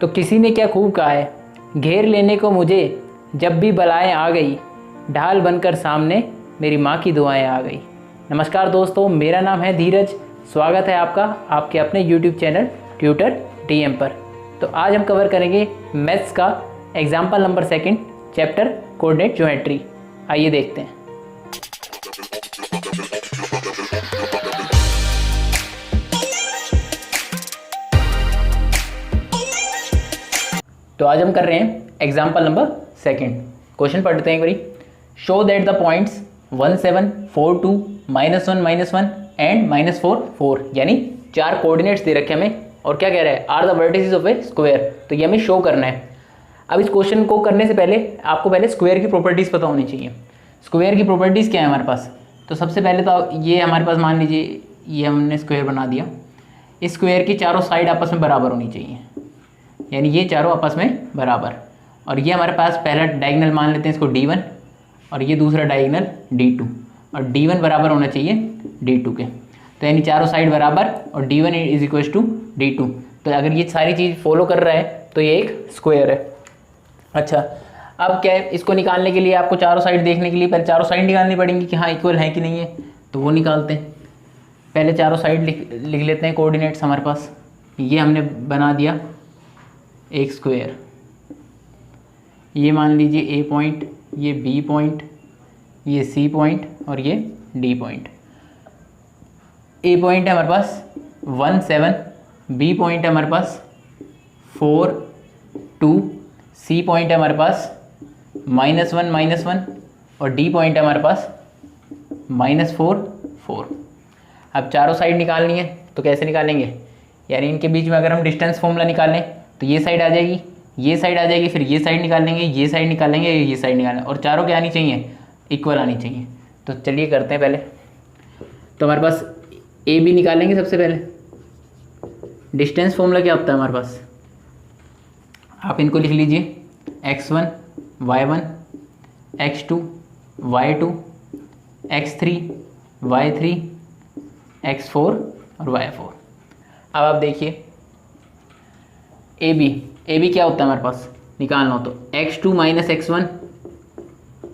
तो किसी ने क्या खूब कहा है, घेर लेने को मुझे जब भी बलाएं आ गई, ढाल बनकर सामने मेरी माँ की दुआएं आ गई। नमस्कार दोस्तों, मेरा नाम है धीरज। स्वागत है आपका आपके अपने YouTube चैनल ट्यूटर DM पर। तो आज हम कवर करेंगे मैथ्स का example number 2 chapter coordinate geometry. आइए देखते हैं। तो आज हम कर रहे हैं एग्जाम्पल नंबर 2। क्वेश्चन पढ़ते हैं एक बारी। Show that the points 1 7 4 2 -1 -1 and -4 4, यानी 4 कोऑर्डिनेट्स दे रखे हमें और क्या कह रहा है, are the vertices of a square. तो ये हमें शो करना है। अब इस क्वेश्चन को करने से पहले आपको पहले स्क्वायर की प्रॉपर्टीज़ पता होनी चाहिए। स्क्वायर की प्रॉपर्टीज़ क्या है हमारे पास। तो सबसे पहले तो ये हमारे पास मान लीजिए ये हमने स्क्वायर बना दिया। इस स्क्वायर की चारों साइड आपस में बराबर होनी चाहिए, यानी ये चारों आपस में बराबर। और ये हमारे पास पहला डायगोनल मान लेते हैं इसको D1 और ये दूसरा डायगोनल D2, और D1 बराबर होना चाहिए D2 के। तो यानी चारों साइड बराबर और D1 is equal to D2। तो अगर ये सारी चीज़ फॉलो कर रहा है तो ये एक स्क्वायर है। अच्छा, अब क्या है, इसको निकालने के लिए आपको चारों साइड देखने के लिए पहले चारों साइड निकालनी पड़ेंगी कि हाँ इक्वल है कि नहीं है। तो वो निकालते हैं। पहले चारों साइड लिख लेते हैं कोऑर्डिनेट्स हमारे पास। ये हमने बना दिया एक स्क्वायर। ये मान लीजिए A पॉइंट, ये B पॉइंट, ये C पॉइंट और ये D पॉइंट। A पॉइंट है हमारे पास 1 7, B पॉइंट है हमारे पास 4 2, C पॉइंट है हमारे पास -1 -1 और D पॉइंट है हमारे पास -4 4। अब चारों साइड निकालनी है तो कैसे निकालेंगे, यानी इनके बीच में अगर हम डिस्टेंस फॉर्मूला निकालें तो ये साइड आ जाएगी, ये साइड आ जाएगी, फिर ये साइड निकालेंगे, ये साइड निकालेंगे, ये साइड निकालेंगे, और चारों क्या आनी चाहिए, इक्वल आनी चाहिए। तो चलिए करते हैं पहले। तो हमारे पास ए बी निकालेंगे सबसे पहले। डिस्टेंस फॉर्मूला क्या होता है हमारे पास, आप इनको लिख लीजिए x1 y1 x2 y2 x3 y3 x4 और y4। अब आप देखिए ए बी क्या होता है हमारे पास, निकालना हो तो x2 - x1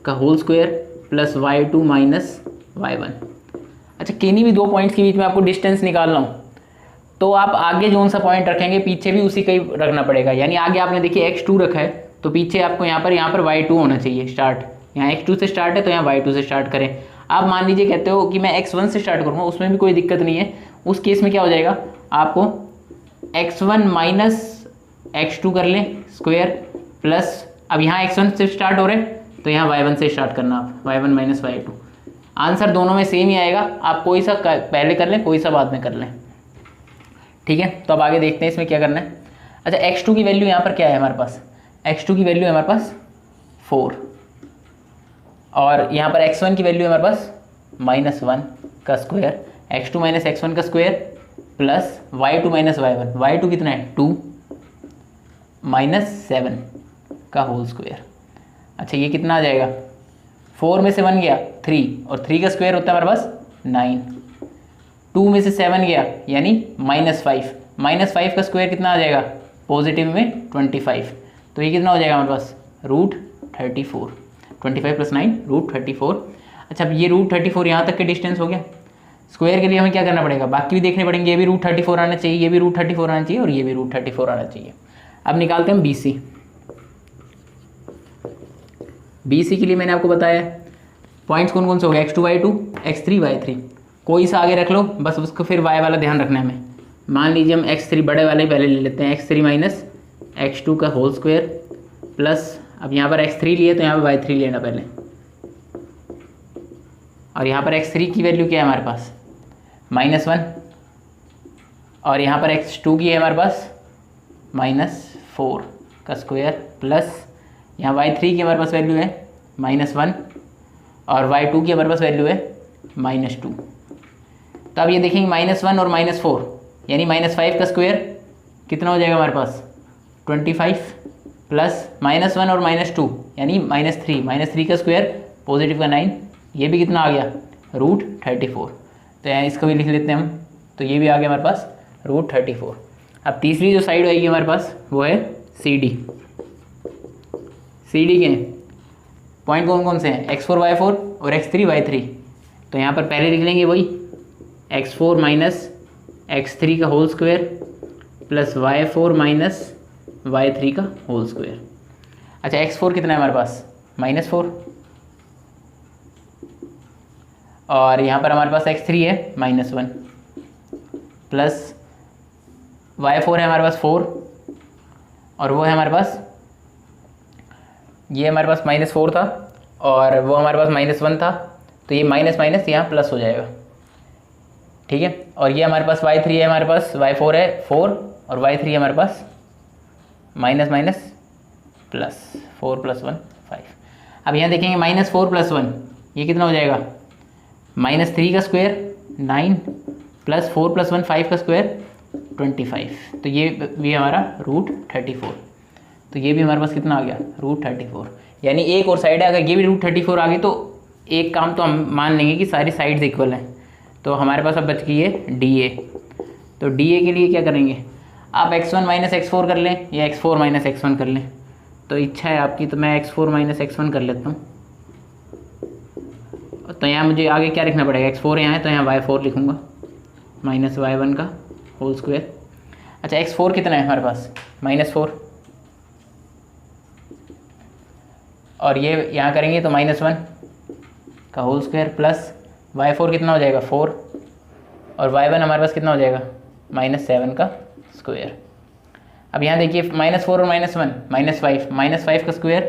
का whole square plus y2 - y1। अच्छा, किन्हीं भी दो पॉइंट्स के बीच में आपको डिस्टेंस निकालना हो तो आप आगे जो सा पॉइंट रखेंगे पीछे भी उसी का ही रखना पड़ेगा। यानी आगे आपने देखिए x2 रखा है तो पीछे आपको यहाँ पर y2 होना चाहिए स्टार्ट। यहाँ x2 से स्टार्ट है तो यहाँ y2 से स्टार्ट करें। आप मान लीजिए कहते हो कि मैं x1 से स्टार्ट करूँगा, उसमें भी कोई दिक्कत नहीं है। उस केस में क्या हो जाएगा, आपको x1 - x2 कर लें स्क्वायर प्लस, अब यहाँ x1 से स्टार्ट हो रहे हैं तो यहाँ y1 से स्टार्ट करना आप, y1 - y2। आंसर दोनों में सेम ही आएगा। आप कोई सा पहले कर लें, कोई सा बाद में कर लें, ठीक है। तो अब आगे देखते हैं इसमें क्या करना है। अच्छा, x2 की वैल्यू यहाँ पर क्या है हमारे पास, x2 की वैल्यू है हमारे पास 4 और यहाँ पर x1 की वैल्यू है हमारे पास -1 का स्क्वायर, x2 - x1 का square plus y2 - y1। y2 कितना है 2 -7 का होल स्क्वायर। अच्छा, ये कितना आ जाएगा, 4 में से 1 गया 3 और 3 का स्क्वायर होता है हमारे पास 9। 2 में से 7 गया यानी -5 का स्क्वायर कितना आ जाएगा, पॉजिटिव में 25। तो ये कितना हो जाएगा हमारे पास √34। 25 + 9 √34। अच्छा, अब ये √34 यहाँ तक के डिस्टेंस हो गया। स्क्वायर के लिए हमें क्या करना पड़ेगा, बाकी भी देखने पड़ेंगे। ये भी √34 आना चाहिए, ये भी √34 आना चाहिए और ये भी √34 आना चाहिए। अब निकालते हैं BC। BC के लिए मैंने आपको बताया पॉइंट्स कौन कौन से हो गए, x2 y2 x3 y3। कोई सा आगे रख लो, बस उसको फिर y वाला ध्यान रखना है हमें। मान लीजिए हम x3 बड़े वाले पहले ले लेते हैं, x3 - x2 का होल स्क्वायर प्लस, अब यहाँ पर x3 लिए तो यहाँ पर y3 लेना पहले, और यहाँ पर x3 की वैल्यू क्या है हमारे पास -1 और यहाँ पर x2 की है हमारे पास -4 का स्क्वायर प्लस, यहाँ y3 की हमारे पास वैल्यू है -1 और y2 की हमारे पास वैल्यू है -2। तो अब ये देखेंगे -1 और -4 यानी -5 का स्क्वायर कितना हो जाएगा हमारे पास 25 प्लस -1 और -2 यानी -3 का स्क्वायर पॉजिटिव का 9, ये भी कितना आ गया √34। तो यहाँ इसको भी लिख लेते हैं हम, तो ये भी आ गया हमारे पास √34। अब तीसरी जो साइड आएगी हमारे पास वो है सी डी। सी डी के पॉइंट कौन कौन से हैं, x4 y4 और x3 y3। तो यहाँ पर पहले लिख लेंगे वही x4 माइनस x3 का whole square plus y4 minus y3 का होल स्क्वायर। अच्छा x4 कितना है हमारे पास, -4, और यहाँ पर हमारे पास x3 है -1 प्लस y4 है हमारे पास 4, और वो है हमारे पास, ये हमारे पास -4 था और वो हमारे पास -1 था, तो ये माइनस माइनस यहाँ प्लस हो जाएगा, ठीक है। और ये हमारे पास y3 है, हमारे पास y4 है 4 और y3 है हमारे पास माइनस माइनस प्लस 4 + 1 5। अब यहाँ देखेंगे -4 + 1 ये कितना हो जाएगा, -3 का स्क्वायर 9 प्लस 4 + 1 5 का स्क्वायर 25। तो ये भी हमारा √34। तो ये भी हमारे पास कितना आ गया, √34। यानी एक और साइड है, अगर ये भी √34 आ गई तो एक काम तो हम मान लेंगे कि सारी साइड्स इक्वल हैं। तो हमारे पास अब बच गई है DA। तो DA के लिए क्या करेंगे, आप x1 - x4 कर लें या x4 - x1 कर लें, तो इच्छा है आपकी। तो मैं x4 - x1 कर लेता हूँ। तो यहाँ मुझे आगे क्या लिखना पड़ेगा, x4 यहाँ है तो यहाँ y4 लिखूँगा -y1 का होल स्क्वायर। अच्छा x4 कितना है हमारे पास, -4, और ये यहाँ करेंगे तो -1 का होल स्क्वायर प्लस y4 कितना हो जाएगा 4, और y1 हमारे पास कितना हो जाएगा -7 का स्क्वायर। अब यहाँ देखिए -4 और -1 -5 का स्क्वायर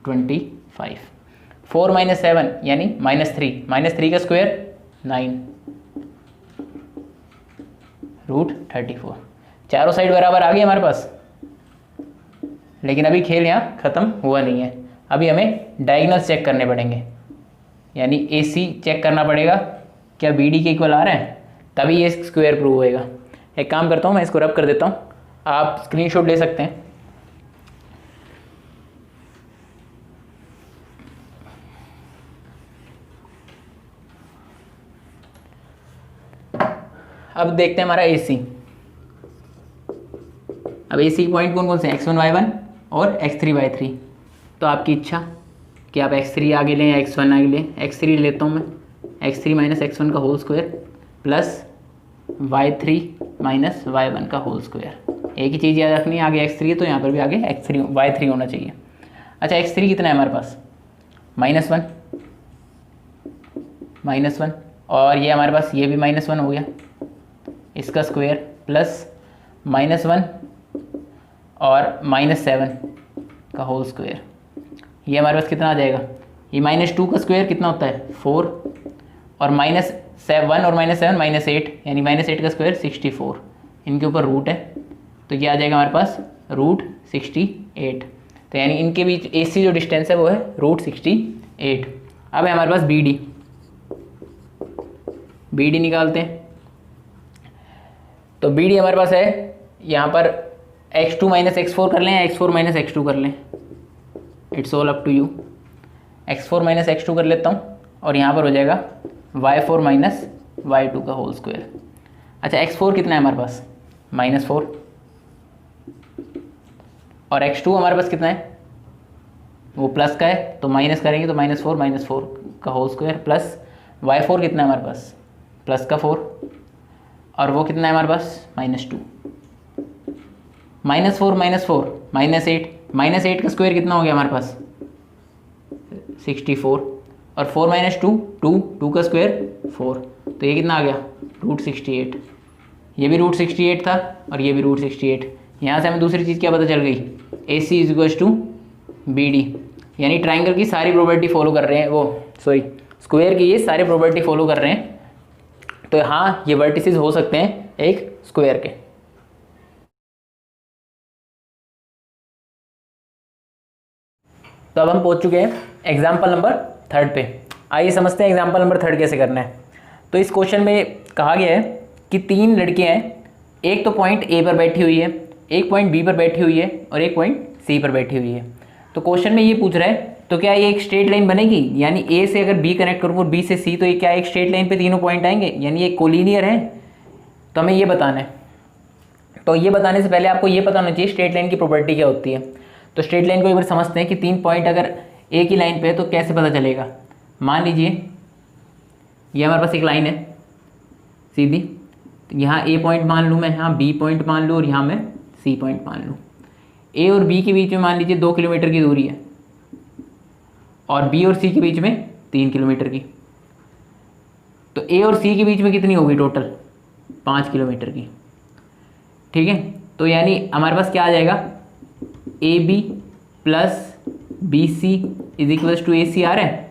25, 4 - 7 यानी -3 का स्क्वायर 9 √34। चारों साइड बराबर आ गई हमारे पास। लेकिन अभी खेल यहाँ ख़त्म हुआ नहीं है, अभी हमें डायगोनल्स चेक करने पड़ेंगे, यानी AC चेक करना पड़ेगा क्या BD के इक्वल आ रहे हैं, तभी ये स्क्वायर प्रूव होएगा। एक काम करता हूँ, मैं इसको रब कर देता हूँ, आप स्क्रीनशॉट ले सकते हैं। अब देखते हैं हमारा AC। अब AC पॉइंट कौन कौन से हैं, x1 y1 और x3 y3। तो आपकी इच्छा कि आप x3 आगे लें या x1 आगे लें। x3 लेता हूँ मैं, x3 - x1 का whole square plus y3 - y1 का होल स्क्वायर। एक ही चीज़ याद रखनी है, आगे x3 है तो यहाँ पर भी आगे x3 y3 होना चाहिए। अच्छा x3 कितना है हमारे पास, -1 और ये हमारे पास ये भी -1 हो गया, इसका स्क्वायर प्लस -1 और -7 का होल स्क्वायर। ये हमारे पास कितना आ जाएगा, ये -2 का स्क्वायर कितना होता है 4, और -1 और -7 -8 यानी -8 का स्क्वायर 64। इनके ऊपर रूट है तो ये आ जाएगा हमारे पास √68। तो यानी इनके बीच AC जो डिस्टेंस है वो है √68। अब है हमारे पास BD निकालते हैं। तो BD हमारे पास है यहाँ पर x2 - x4 कर लें या x4 - x2 कर लें, it's all up to you. x4 - x2 कर लेता हूँ और यहाँ पर हो जाएगा y4 - y2 का होल स्क्वायर। अच्छा x4 कितना है हमारे पास, -4, और x2 हमारे पास कितना है, वो प्लस का है तो माइनस करेंगे तो -4 का होल स्क्वायर प्लस y4 कितना है हमारे पास, प्लस का 4, और वो कितना है हमारे पास -2, -4 -8 का स्क्वायर कितना हो गया हमारे पास 64, और 4 - 2 का स्क्वायर 4, तो ये कितना आ गया √68। ये भी √68 था और ये भी √68। यहाँ से हमें दूसरी चीज़ क्या पता चल गई, AC = BD, यानी ट्राइंगल की सारी प्रॉपर्टी फॉलो कर रहे हैं, स्क्वायर की ये सारी प्रॉपर्टी फॉलो कर रहे हैं। तो हाँ ये वर्टिसेस हो सकते हैं एक स्क्वायर के। तो अब हम पहुंच चुके हैं एग्जाम्पल नंबर 3 पे। आइए समझते हैं एग्जाम्पल नंबर 3 कैसे करना है। तो इस क्वेश्चन में कहा गया है कि 3 लड़कियां हैं, एक तो पॉइंट A पर बैठी हुई है, एक पॉइंट B पर बैठी हुई है और एक पॉइंट C पर बैठी हुई है। तो क्वेश्चन में ये पूछ रहा है तो क्या ये एक स्ट्रेट लाइन बनेगी, यानी A से अगर B कनेक्ट करूँ और B से C, तो ये क्या एक स्ट्रेट लाइन पे तीनों पॉइंट आएंगे, यानी ये कोलिनियर है। तो हमें ये बताना है। तो ये बताने से पहले आपको ये पता होना चाहिए स्ट्रेट लाइन की प्रॉपर्टी क्या होती है। तो स्ट्रेट लाइन को एक बार समझते हैं कि 3 पॉइंट अगर एक ही लाइन पे है तो कैसे पता चलेगा। मान लीजिए ये हमारे पास एक लाइन है सीधी, तो यहाँ ए पॉइंट मान लूँ मैं, यहाँ बी पॉइंट मान लूँ और यहाँ मैं सी पॉइंट मान लूँ। ए और बी के बीच में मान लीजिए 2 किलोमीटर की दूरी है और बी और सी के बीच में 3 किलोमीटर की। तो ए और सी के बीच में कितनी होगी टोटल? 5 किलोमीटर की। ठीक है, तो यानी हमारे पास क्या आ जाएगा, A B plus B C is equals to A C आ रहा है?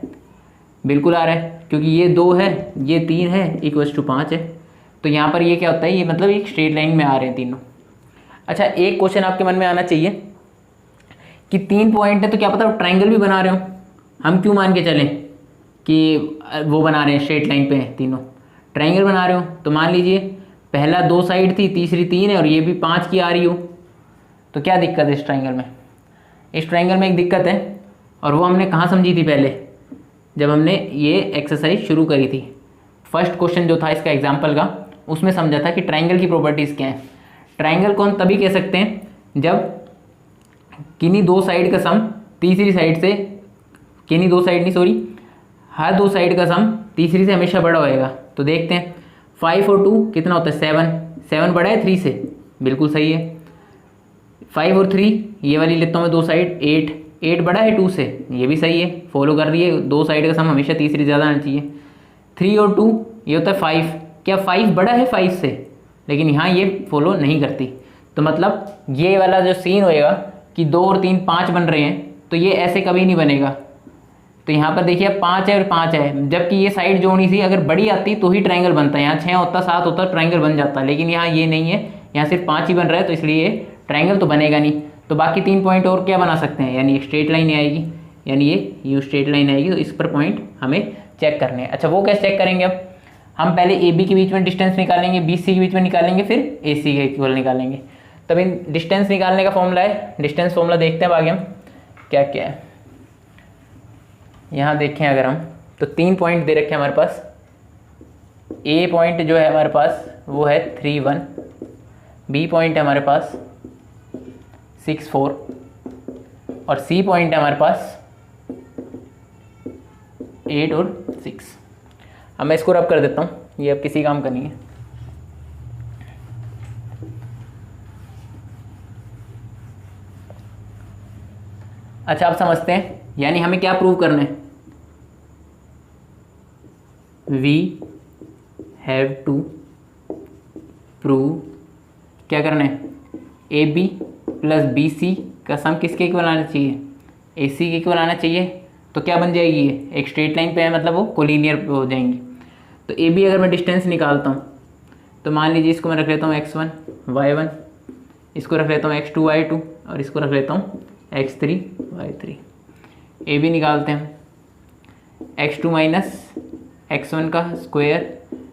बिल्कुल आ रहा है, क्योंकि ये 2 है ये 3 है इक्वल्स टू 5 है। तो यहाँ पर ये क्या होता है, ये मतलब एक स्ट्रेट लाइन में आ रहे हैं तीनों। अच्छा, एक क्वेश्चन आपके मन में आना चाहिए कि 3 पॉइंट है तो क्या पता ट्राइंगल भी बना रहे हो। हम क्यों मान के चलें कि वो बना रहे हैं स्ट्रेट लाइन पे हैं तीनों, ट्राइंगल बना रहे हो। तो मान लीजिए पहला 2 साइड थी, तीसरी 3 है और ये भी 5 की आ रही हो, तो क्या दिक्कत है इस ट्राइंगल में? इस ट्राइंगल में एक दिक्कत है और वो हमने कहाँ समझी थी पहले, जब हमने ये एक्सरसाइज शुरू करी थी। फर्स्ट क्वेश्चन जो था इसका एग्जाम्पल का, उसमें समझा था कि ट्राइंगल की प्रॉपर्टीज़ क्या है। ट्राइंगल को हम तभी कह सकते हैं जब किन्हीं 2 साइड का सम तीसरी साइड से, किन्हीं 2 साइड नहीं सॉरी, हर 2 साइड का सम तीसरी से हमेशा बड़ा होएगा। तो देखते हैं 5 और 2 कितना होता है 7, 7 बड़ा है 3 से, बिल्कुल सही है। 5 और 3 ये वाली लेता हूँ मैं 2 साइड, 8, 8 बड़ा है 2 से, ये भी सही है, फॉलो कर रही है। 2 साइड का सम हमेशा तीसरी ज़्यादा आना चाहिए। 3 और 2 ये होता है 5, क्या 5 बड़ा है 5 से, लेकिन यहाँ ये फॉलो नहीं करती। तो मतलब ये वाला जो सीन होएगा कि 2 और 3 5 बन रहे हैं, तो ये ऐसे कभी नहीं बनेगा। तो यहाँ पर देखिए 5 है और 5 है, जबकि ये साइड जोड़नी थी, अगर बड़ी आती तो ही ट्राइंगल बनता है। यहाँ 6 होता 7 होता ट्राइंगल बन जाता, लेकिन यहाँ ये नहीं है, यहाँ सिर्फ 5 ही बन रहा है, तो इसलिए ट्राइंगल तो बनेगा नहीं। तो बाकी 3 पॉइंट और क्या बना सकते हैं, यानी एक स्ट्रेट लाइन आएगी, यानी ये यू स्ट्रेट लाइन आएगी। तो इस पर पॉइंट हमें चेक करने हैं। अच्छा, वो कैसे चेक करेंगे? अब हम पहले ए बी के बीच में डिस्टेंस निकालेंगे, बी सी के बीच में निकालेंगे, फिर ए सी के इक्वल निकालेंगे। तब इन डिस्टेंस निकालने का फॉर्मूला है, डिस्टेंस फॉर्मूला देखते हैं आगे हम क्या क्या है। यहाँ देखें अगर हम, तो 3 पॉइंट दे रखे हैं हमारे पास। ए पॉइंट जो है हमारे पास वो है 3 1, बी पॉइंट है हमारे पास 6 4 और सी पॉइंट है हमारे पास 8 और 6। अब मैं इसको रब कर देता हूँ, ये अब किसी काम का नहीं है। अच्छा, आप समझते हैं, यानी हमें क्या प्रूव करना है, वी हैव टू प्रूव, क्या करना है, A B plus B C का सम किसके इक्वल आना चाहिए, ए सी के इक्वल आना चाहिए। तो क्या बन जाएगी, ये एक स्ट्रेट लाइन पे है, मतलब वो कोलिनियर हो जाएंगी। तो ए बी अगर मैं डिस्टेंस निकालता हूँ तो मान लीजिए इसको मैं रख लेता हूँ x1 y1, इसको रख लेता हूँ x2 y2 और इसको रख लेता हूँ x3 y3। ए बी निकालते हैं, x2 माइनस x1 का square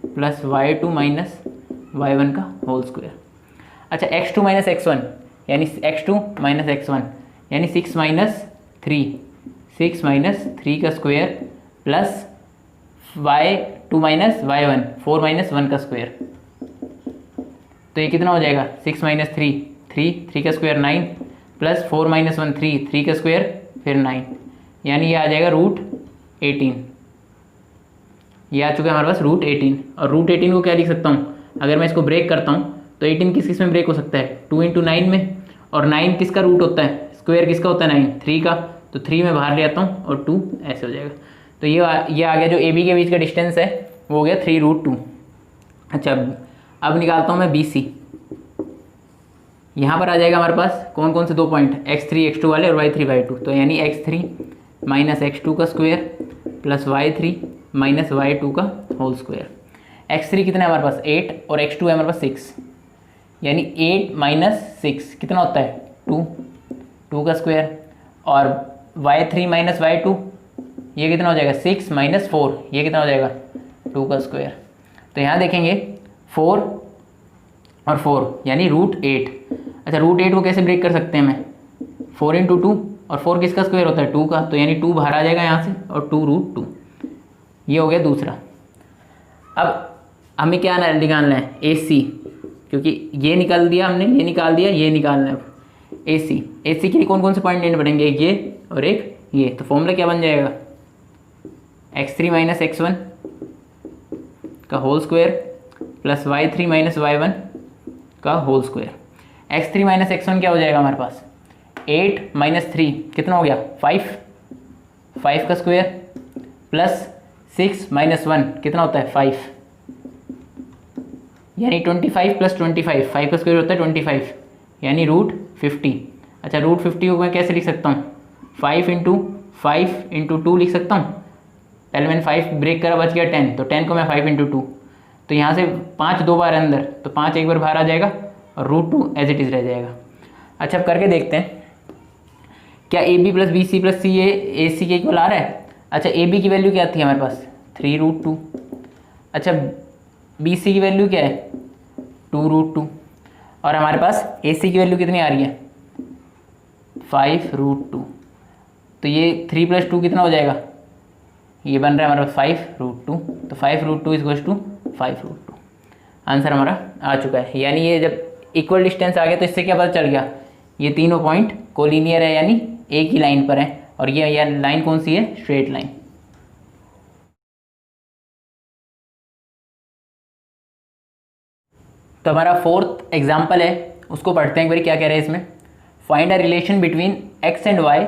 plus y2 minus y1 का होल स्क्वायर। अच्छा, x2 माइनस x1 यानी x2 माइनस x1 यानी 6 माइनस 3, 6 माइनस 3 का square plus y2 minus y1 4 minus 1 का स्क्वायर। तो ये कितना हो जाएगा, 6 माइनस 3 3 का स्क्वायर 9 प्लस 4 माइनस 1 3 का स्क्वायर फिर 9, यानी ये आ जाएगा √18। ये आ चुका है हमारे पास √18। और √18 को क्या लिख सकता हूँ, अगर मैं इसको ब्रेक करता हूँ तो 18 किस में ब्रेक हो सकता है, 2 × 9 में, और 9 किसका रूट होता है, स्क्वायर किसका होता है 9 3 का, तो 3 में बाहर ले आता हूँ और 2 ऐसे हो जाएगा। तो ये आ गया, जो ए बी के बीच का डिस्टेंस है वो हो गया 3√2। अच्छा, अब निकालता हूँ मैं बी सी। यहाँ पर आ जाएगा हमारे पास कौन कौन से 2 पॉइंट, x3 x2 वाले और y3 y2। तो यानी x3 माइनस x2 का square plus y3 minus y2 का होल स्क्वायर। x3 कितना है हमारे पास 8 और x2 है हमारे पास 6, यानी 8 माइनस 6 कितना होता है 2 का स्क्वायर, और y3 माइनस y2 ये कितना हो जाएगा 6 माइनस 4, ये कितना हो जाएगा 2 का स्क्वायर। तो यहाँ देखेंगे 4 और 4 यानी √8। अच्छा, √8 को कैसे ब्रेक कर सकते हैं मैं, 4 × 2 और 4 किसका स्क्वायर होता है 2 का, तो यानी 2 बाहर आ जाएगा यहाँ से और 2√2। ये हो गया दूसरा। अब हमें क्या निकालना है, AC। क्योंकि ये निकाल दिया हमने, ये निकाल दिया, ये निकालना है अब। AC के लिए कौन कौन से पॉइंट लेने पड़ेंगे, एक ये और एक ये। तो फॉर्मूला क्या बन जाएगा, x3 माइनस x1 का whole square plus y3 minus y1 का whole square. x3 minus x1 क्या हो जाएगा हमारे पास, 8 माइनस 3 कितना हो गया 5 का स्क्वायर प्लस 6 माइनस 1 कितना होता है 5, यानी 25 प्लस 25, 5 का स्क्वायर होता है 25 यानी √50। अच्छा √50 को मैं कैसे लिख सकता हूँ, 5 इंटू 2 लिख सकता हूँ। पहले मैंने 5 ब्रेक करा, बच गया 10, तो 10 को मैं 5 इंटू 2, तो यहाँ से 5 दो बार अंदर, तो 5 एक बार बाहर आ जाएगा और √2 एज इट इज़ रह जाएगा। अच्छा अब करके देखते हैं क्या AB plus BC plus CA AC के इक्वल आ रहा है। अच्छा AB की वैल्यू क्या थी हमारे पास 3√2। अच्छा BC की वैल्यू क्या है 2√2 और हमारे पास AC की वैल्यू कितनी आ रही है 5√2। तो ये 3 + 2 कितना हो जाएगा, ये बन रहा है हमारा 5√2। तो 5√2 इक्वल्स टू 5√2। आंसर हमारा आ चुका है। यानी ये जब इक्वल डिस्टेंस आ गया तो इससे क्या पता चल गया, ये तीनों पॉइंट कोलिनियर है, यानी एक ही लाइन पर है। और ये लाइन कौन सी है, स्ट्रेट लाइन। तो हमारा 4th एग्जाम्पल है, उसको पढ़ते हैं एक बार क्या कह रहे हैं इसमें। Find a relation between x and y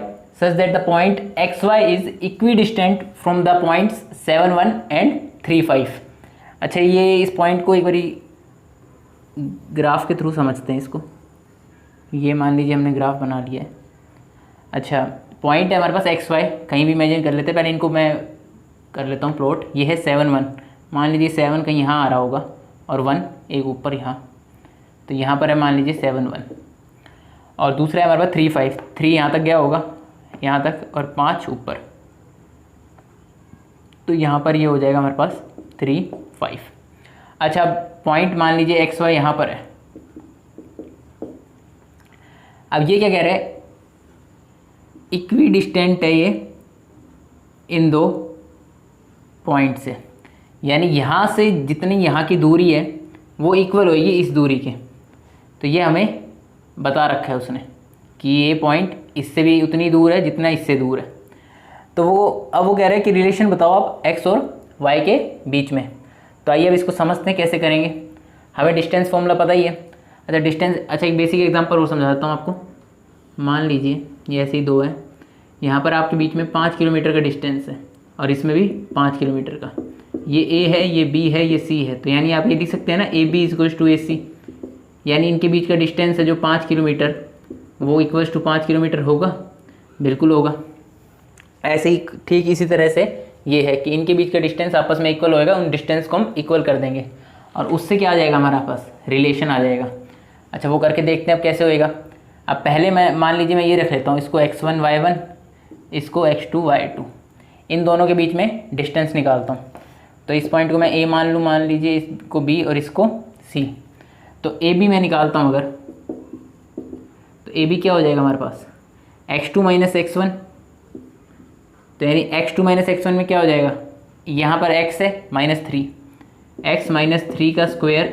such that the point xy is equidistant from the points 7, 1 and 3, 5। अच्छा ये इस पॉइंट को एक बारी ग्राफ के थ्रू समझते हैं इसको। ये मान लीजिए हमने ग्राफ बना लिया है। अच्छा पॉइंट है हमारे पास xy, कहीं भी इमेजिन कर लेते हैं, पहले इनको मैं कर लेता हूँ प्लॉट। ये है 7, 1, मान लीजिए 7 कहीं यहाँ आ रहा होगा और 1 एक ऊपर यहाँ, तो यहाँ पर है मान लीजिए 7, 1। और दूसरा है हमारे पास 3, 5, 3 यहाँ तक गया होगा, यहाँ तक, और 5 ऊपर, तो यहाँ पर ये हो जाएगा हमारे पास 3, 5। अच्छा पॉइंट मान लीजिए xy यहाँ पर है। अब ये क्या कह रहे हैं, इक्विडिस्टेंट है ये इन दो पॉइंट से, यानी यहाँ से जितनी यहाँ की दूरी है वो इक्वल होगी इस दूरी के। तो ये हमें बता रखा है उसने कि ये पॉइंट इससे भी उतनी दूर है जितना इससे दूर है। तो अब वो कह रहे हैं कि रिलेशन बताओ आप x और y के बीच में। तो आइए अब इसको समझते हैं कैसे करेंगे। हमें डिस्टेंस फॉर्मूला पता ही है। अच्छा डिस्टेंस, अच्छा एक बेसिक एग्जांपल और समझा देता हूँ आपको। मान लीजिए ये ऐसे ही दो है, यहाँ पर आपके बीच में 5 किलोमीटर का डिस्टेंस है और इसमें भी 5 किलोमीटर का। ये A है, ये B है, ये C है। तो यानी आप ये लिख सकते हैं ना AB इक्वल्स टू AC, यानी इनके बीच का डिस्टेंस है जो 5 किलोमीटर, वो इक्वल्स टू 5 किलोमीटर होगा, बिल्कुल होगा। ऐसे ही ठीक इसी तरह से ये है कि इनके बीच का डिस्टेंस आपस में इक्वल होएगा, उन डिस्टेंस को हम इक्वल कर देंगे और उससे क्या आ जाएगा हमारे पास, रिलेशन आ जाएगा। अच्छा वो करके देखते हैं अब कैसे होएगा। अब पहले मैं मान लीजिए मैं ये रख लेता हूँ, इसको x1 y1, इसको x2 y2, इन दोनों के बीच में डिस्टेंस निकालता हूँ। तो इस पॉइंट को मैं A मान लूँ, मान लीजिए इसको B और इसको C। तो AB मैं निकालता हूँ अगर, तो AB क्या हो जाएगा हमारे पास x2 माइनस x1। तो यानी x2 माइनस x1 में क्या हो जाएगा, यहाँ पर x है -3, x माइनस 3 का स्क्वायर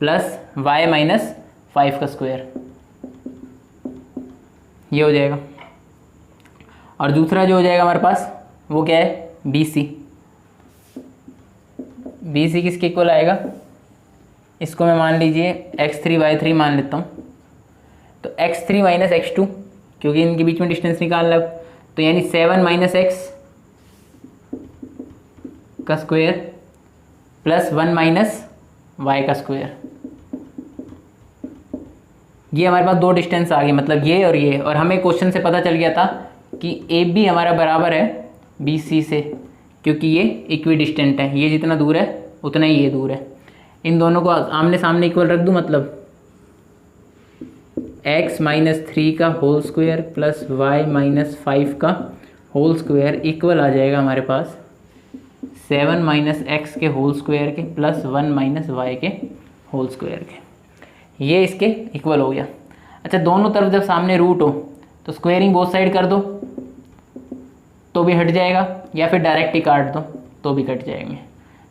प्लस y माइनस 5 का स्क्वायर, ये हो जाएगा। और दूसरा जो हो जाएगा हमारे पास वो क्या है, BC। BC किसके इक्वल आएगा, इसको मैं मान लीजिए x3 y3 मान लेता हूँ। तो x3 माइनस x2, क्योंकि इनके बीच में डिस्टेंस निकालना, तो यानी 7 माइनस x का स्क्वायर प्लस 1 माइनस y का स्क्वायर। ये हमारे पास दो डिस्टेंस आ गए, मतलब ये और ये। और हमें क्वेश्चन से पता चल गया था कि AB हमारा बराबर है BC से, क्योंकि ये इक्वी डिस्टेंट है, ये जितना दूर है उतना ही ये दूर है। इन दोनों को आमने सामने इक्वल रख दूँ, मतलब x माइनस 3 का whole square plus y minus 5 का होल स्क्वायर इक्वल आ जाएगा हमारे पास 7 माइनस x के होल स्क्वायर के प्लस 1 माइनस y के होल स्क्वायर के। ये इसके इक्वल हो गया। अच्छा दोनों तरफ जब सामने रूट हो तो स्क्वेयरिंग बोथ साइड कर दो तो भी हट जाएगा, या फिर डायरेक्ट ही काट दो तो भी कट जाएंगे।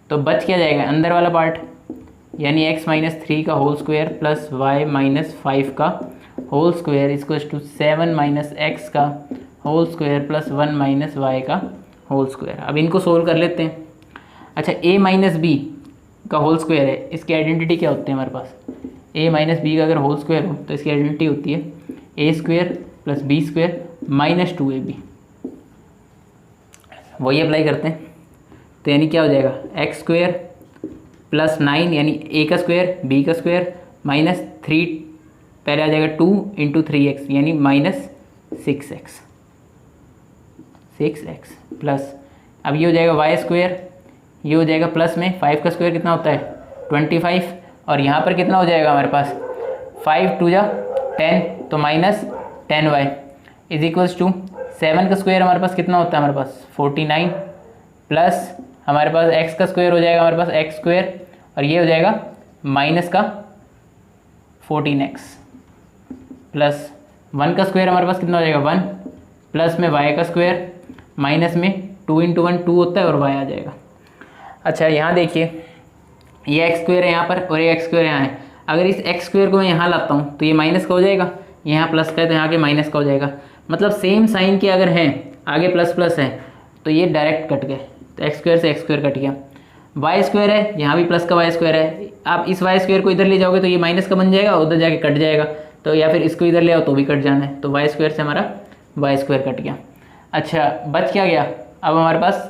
तो बच क्या जाएगा, अंदर वाला पार्ट यानी x माइनस 3 का whole square plus y minus 5 का whole square equals to 7 minus x का whole square plus 1 minus y का होल स्क्वायर। अब इनको सोल्व कर लेते हैं। अच्छा, a माइनस बी का होल स्क्वायर है, इसकी आइडेंटिटी क्या होती है हमारे पास? a माइनस बी का अगर होल स्क्वायर हो तो इसकी आइडेंटिटी होती है a square plus B square minus 2ab। वही अप्लाई करते हैं, तो यानी क्या हो जाएगा एक्स स्क्वायर प्लस 9 यानी a का स्क्वायर बी का स्क्वायर माइनस 3, पहले आ जाएगा 2 इंटू 3x यानी माइनस 6x प्लस, अब ये हो जाएगा वाई स्क्वायर, ये हो जाएगा प्लस में 5 का स्क्वायर कितना होता है 25, और यहाँ पर कितना हो जाएगा हमारे पास 5 2 जा 10 तो minus 10y is equals to 7 का स्क्वायर हमारे पास कितना होता है हमारे पास 49 प्लस हमारे पास x का स्क्वायर हो जाएगा हमारे पास x स्क्वायर, और ये हो जाएगा माइनस का 14x प्लस 1 का स्क्वायर हमारे पास कितना हो जाएगा 1 प्लस में y का स्क्वायर माइनस में 2 इंटू 1 2 होता है और y आ जाएगा। अच्छा, यहाँ देखिए ये एक्स स्क्वायर है यहाँ पर और ये एक्स स्क्वायर यहाँ है। अगर इस एक्स स्क्वायर को मैं यहाँ लाता हूँ तो ये माइनस का हो जाएगा, यहाँ प्लस का है तो यहाँ के माइनस का हो जाएगा। मतलब सेम साइन के अगर हैं आगे प्लस प्लस है तो ये डायरेक्ट कट गए, तो एक्स स्क्वायर से एक्स स्क्वायर कट गया। वाई स्क्वायर है, यहाँ भी प्लस का वाई स्क्वायर है, आप इस वाई स्क्वायर को इधर ले जाओगे तो ये माइनस का बन जाएगा, उधर जाके कट जाएगा, तो या फिर इसको इधर ले आओ तो भी कट जाना है, तो वाई स्क्वायर से हमारा वाई स्क्वायर कट गया। अच्छा, बच क्या गया? अब हमारे पास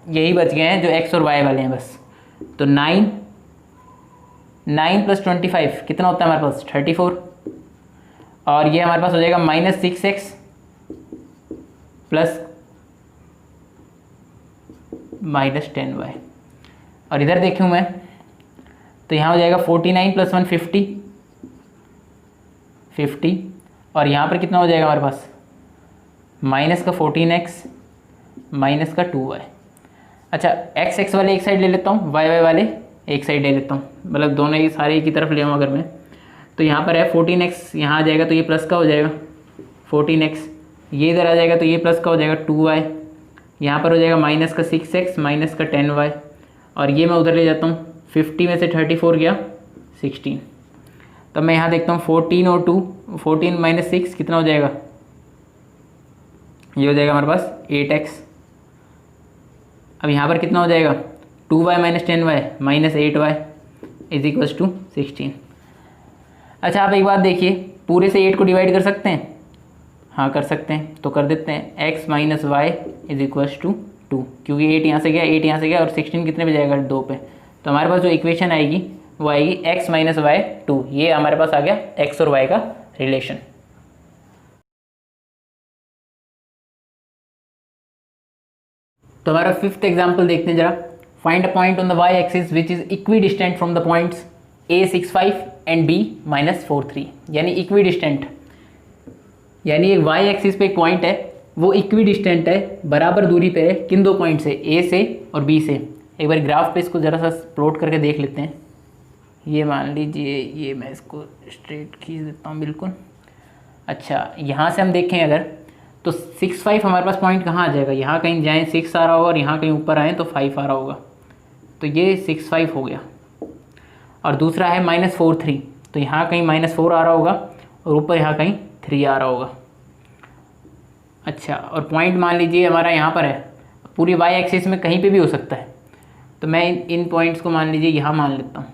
यही बच गए हैं जो एक्स और वाई वाले हैं बस। तो 9 प्लस 25 कितना होता है हमारे पास 34, और ये हमारे पास हो जाएगा minus 6x plus minus 10y, और इधर देखूँ मैं तो यहाँ हो जाएगा 49 प्लस 1 50, और यहाँ पर कितना हो जाएगा हमारे पास माइनस का 14x माइनस का 2y। अच्छा, एक्स एक्स वाले एक साइड ले लेता हूँ, वाई वाई वाले एक साइड ले लेता हूँ, मतलब दोनों ही सारे एक ही तरफ ले आऊँ अगर मैं, तो यहाँ पर है 14x यहाँ आ जाएगा तो ये प्लस का हो जाएगा 14x, ये इधर आ जाएगा तो ये प्लस का हो जाएगा 2y, यहाँ पर हो जाएगा माइनस का 6x माइनस का 10y, और ये मैं उधर ले जाता हूँ 50 में से 34 गया 16। तब मैं यहाँ देखता हूँ 14 और 2 14 माइनस 6 कितना हो जाएगा, ये हो जाएगा हमारे पास 8x। अब यहाँ पर कितना हो जाएगा 2y minus 10y minus 8y is equals to 16। अच्छा, आप एक बात देखिए, पूरे से 8 को डिवाइड कर सकते हैं? हाँ कर सकते हैं, तो कर देते हैं x minus Y is equals to 2, क्योंकि 8 यहाँ से गया 8 यहाँ से गया और 16 कितने पे जाएगा 2 पे, तो हमारे पास जो इक्वेशन आएगी वो आएगी x माइनस वाई 2। ये हमारे पास आ गया x और y का रिलेशन। तो हमारा फिफ्थ एग्जाम्पल देखते हैं जरा। Find a point on the y axis which is equi distant from the points a65 and b-43, यानी इक्वी डिस्टेंट, यानी एक y एक्सिस पे एक पॉइंट है वो इक्वी डिस्टेंट है, बराबर दूरी पे है किन दो पॉइंट से, a से और b से। एक बार ग्राफ पे इसको ज़रा सा प्लॉट करके देख लेते हैं। ये मान लीजिए, ये मैं इसको स्ट्रेट खींच देता हूँ बिल्कुल। अच्छा, यहाँ से हम देखें अगर तो 65 हमारे पास पॉइंट कहाँ आ जाएगा, यहाँ कहीं जाएँ 6 आ रहा होगा और यहाँ कहीं ऊपर आएँ तो 5 आ रहा होगा, तो ये 65 हो गया। और दूसरा है -43, तो यहाँ कहीं -4 आ रहा होगा और ऊपर यहाँ कहीं 3 आ रहा होगा। अच्छा, और पॉइंट मान लीजिए हमारा यहाँ पर है, पूरी वाई एक्सिस में कहीं पे भी हो सकता है, तो मैं इन पॉइंट्स को मान लीजिए यहाँ मान लेता हूँ।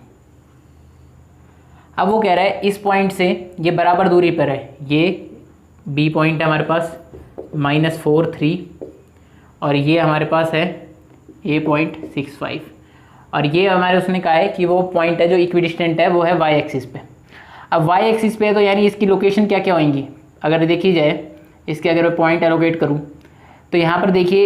अब वो कह रहा है इस पॉइंट से ये बराबर दूरी पर है, ये बी पॉइंट है हमारे पास -4 3, और ये हमारे पास है a.65, और ये हमारे उसने कहा है कि वो पॉइंट है जो इक्विडिस्टेंट है वो है वाई एक्सिस पे। अब वाई एक्सिस पे है तो यानी इसकी लोकेशन क्या क्या होंगी, अगर देखी जाए इसके अगर मैं पॉइंट एलोकेट करूँ तो यहाँ पर देखिए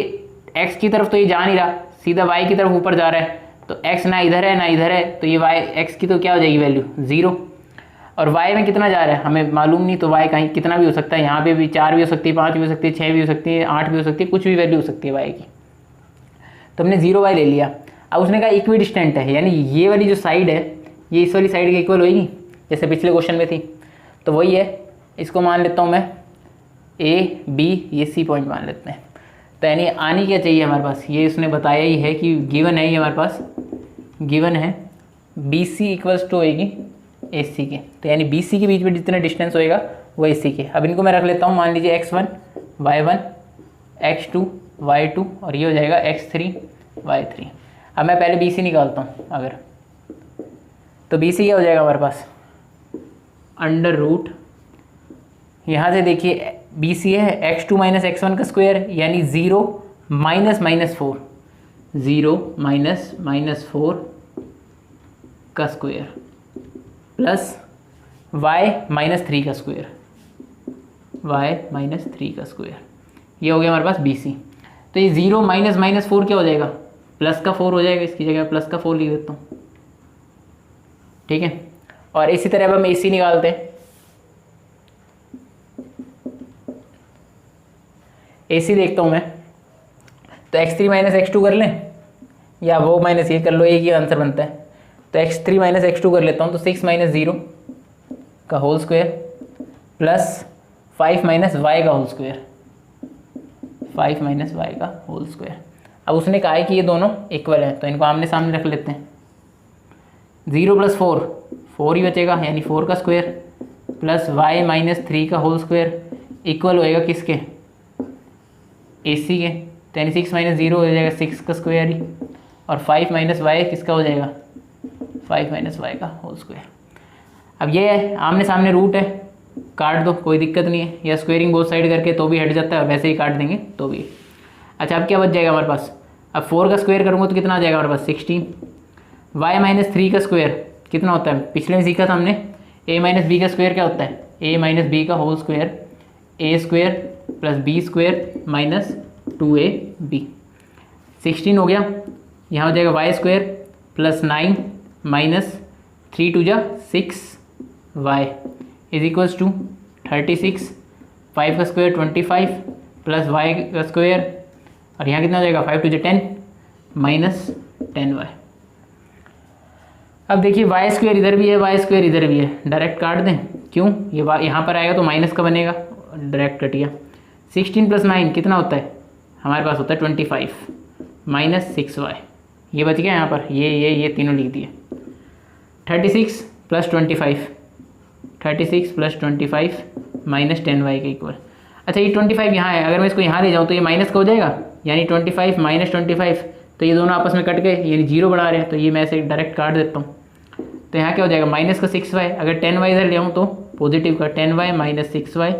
एक्स की तरफ तो ये जा नहीं रहा, सीधा वाई की तरफ ऊपर जा रहा है, तो एक्स ना इधर है ना इधर है, तो ये वाई एक्स की तो क्या हो जाएगी वैल्यू 0, और वाई में कितना जा रहा है हमें मालूम नहीं, तो वाई कहीं कितना भी हो सकता है, यहाँ पे भी 4 भी हो सकती है, 5 भी हो सकती है, 6 भी हो सकती है, 8 भी हो सकती है, कुछ भी वैल्यू हो सकती है वाई की। तो हमने 0 वाई ले लिया। अब उसने कहा इक्वी डिस्टेंट है, यानी ये वाली जो साइड है ये इस वाली साइड के इक्वल होगी जैसे पिछले क्वेश्चन में थी, तो वही है, इसको मान लेता हूँ मैं ए बी, ये सी पॉइंट मान लेते हैं। तो यानी आनी क्या चाहिए हमारे पास, ये उसने बताया ही है कि गिवन है, ये हमारे पास गिवन है BC इक्वल्स टू होएगी AC के, तो यानी BC के बीच में जितना डिस्टेंस होएगा वो AC के। अब इनको मैं रख लेता हूँ, मान लीजिए x1 y1 x2 y2 और ये हो जाएगा x3 y3। अब मैं पहले BC निकालता हूँ अगर, तो BC क्या हो जाएगा हमारे पास, अंडर रूट, यहाँ से देखिए BC है x2 माइनस x1 का स्क्वायर यानी 0 माइनस -4, 0 माइनस 4 का स्क्वायर प्लस y -3 का स्क्वायर, y -3 का स्क्वायर, ये हो गया हमारे पास BC। तो ये 0 माइनस -4 क्या हो जाएगा, प्लस का 4 हो जाएगा, इसकी जगह प्लस का 4 लिख देता हूँ, ठीक है। और इसी तरह अब हम AC निकालते हैं। AC देखता हूँ मैं, तो x3 माइनस x2 कर लें या वो माइनस ये कर लो, एक ही आंसर बनता है। तो x3 माइनस x2 कर लेता हूँ, तो 6 माइनस 0 का whole square plus 5 minus y का होल स्क्वायर, 5 माइनस y का होल स्क्वायर। अब उसने कहा है कि ये दोनों इक्वल हैं, तो इनको आमने सामने रख लेते हैं। 0 प्लस 4 ही बचेगा यानी 4 का स्क्वायर प्लस y -3 का होल स्क्वायर इक्वल होएगा किसके, AC के, तो यानी 6 माइनस 0 हो जाएगा 6 का स्क्वायर ही, और 5 माइनस y किसका हो जाएगा, 5 माइनस y का होल स्क्वायर। अब ये है आमने सामने रूट है, काट दो कोई दिक्कत नहीं है, या स्क्वेयरिंग बोथ साइड करके तो भी हट जाता है, और वैसे ही काट देंगे तो भी। अच्छा अब क्या बच जाएगा हमारे पास, अब 4 का स्क्वायर करूँगा तो कितना आ जाएगा हमारे पास 16, y -3 का स्क्वायर कितना होता है, पिछले में सीखा था हमने, a माइनस बी का स्क्वायर क्या होता है, a माइनस बी का whole square, a square plus b square minus 2ab, 16 हो गया। यहाँ हो जाएगा y स्क्वायर प्लस 9 माइनस 3 2 जा 6y इज इक्वल्स टू 36, 5 का स्क्वायर 25 प्लस y का स्क्वायर, और यहाँ कितना हो जाएगा 5 2 जा 10 माइनस 10y। अब देखिए y स्क्वायर इधर भी है, y स्क्वायर इधर भी है, डायरेक्ट काट दें, क्यों, ये यहाँ पर आएगा तो माइनस का बनेगा, डायरेक्ट कट गया। 16 प्लस 9 कितना होता है हमारे पास, होता है 25 माइनस 6y, ये बच गया यहाँ पर, ये तीनों लिख दिए। 36 प्लस 25, 36 प्लस 25 माइनस 10y के इक्वल। अच्छा ये 25 यहाँ है, अगर मैं इसको यहाँ ले जाऊँ तो ये माइनस का हो जाएगा, यानी 25 माइनस 25, तो ये दोनों आपस में कट गए, यानी 0 बढ़ा रहे हैं, तो ये मैं ऐसे डायरेक्ट काट देता हूँ। तो यहाँ क्या हो जाएगा माइनस का 6y, अगर 10y इधर ले आऊँ तो पॉजिटिव का 10y minus 6y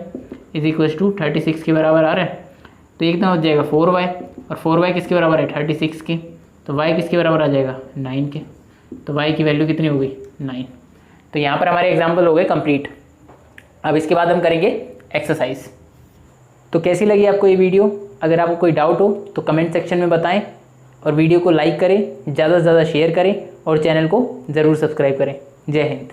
is equals to 36 के बराबर आ रहा है, तो ये कितना हो जाएगा 4y, और 4y किसके बराबर है 36 के, तो y किसके बराबर आ जाएगा 9 के, तो y की वैल्यू कितनी हो गई 9। तो यहाँ पर हमारे एग्जाम्पल हो गए कंप्लीट। अब इसके बाद हम करेंगे एक्सरसाइज। तो कैसी लगी आपको ये वीडियो, अगर आपको कोई डाउट हो तो कमेंट सेक्शन में बताएं, और वीडियो को लाइक करें, ज़्यादा से ज़्यादा शेयर करें, और चैनल को ज़रूर सब्सक्राइब करें। जय हिंद।